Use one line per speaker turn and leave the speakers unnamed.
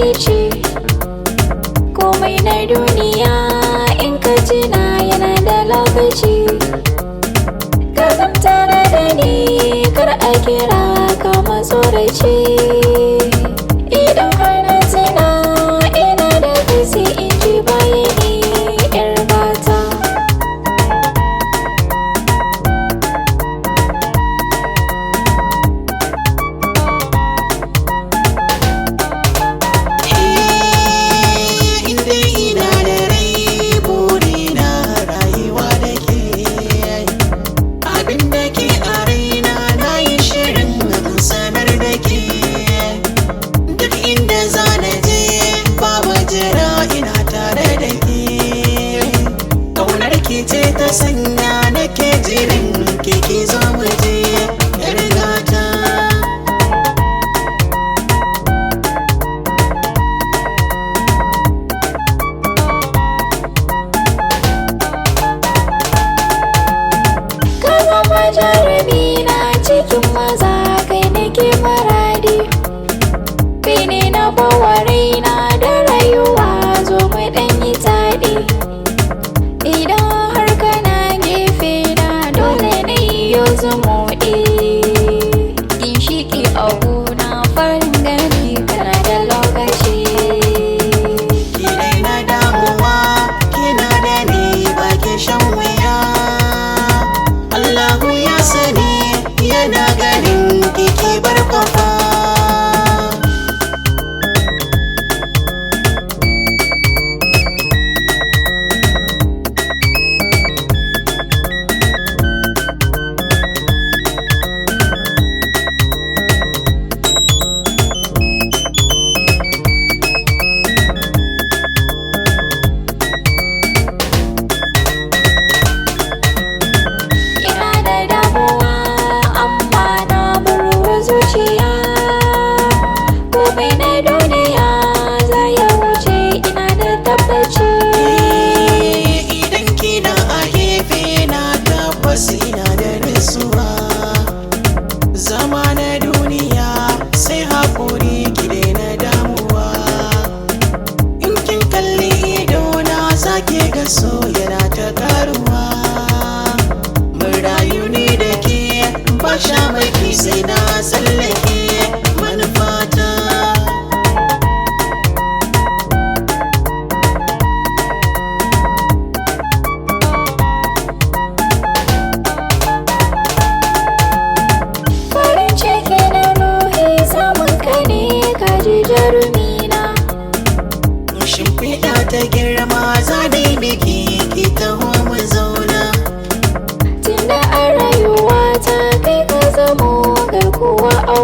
ke ce. Komai na duniya in ka tuna yana da lokaci. Ka zam tare da ni kar a kira ka matsoraci. Idan har na tuna ina da kai sai in ji bayani yar gata.
Ce ta sanya nake jirin keke zo mu je yar gata.
Ka zama jarumi na cikin maza kai nake maradi. Kai ne na bawa raina da rayuwa zo mu ɗan yi taɗi. Idan har kana gefe na dole na yi zumuɗi. Ginshiki a gona farin gani kana da lokaci.
Ki daina damuwa kina da ni ba ki shan wuya. Allahu ya sani yana ganin ki bar kofa. Ina da nutsuwa zama na duniya sai haƙuri ki daina damuwa. In kin kalli idona zaki ga so yana ta karuwa. Mun rayu ni da ke ba shamaki sai na tsallake manufata. Shimfiɗa ta girma za dai biki ki taho mu zauna.
Tunda a rayuwa ta kai ka zamo garkuwa a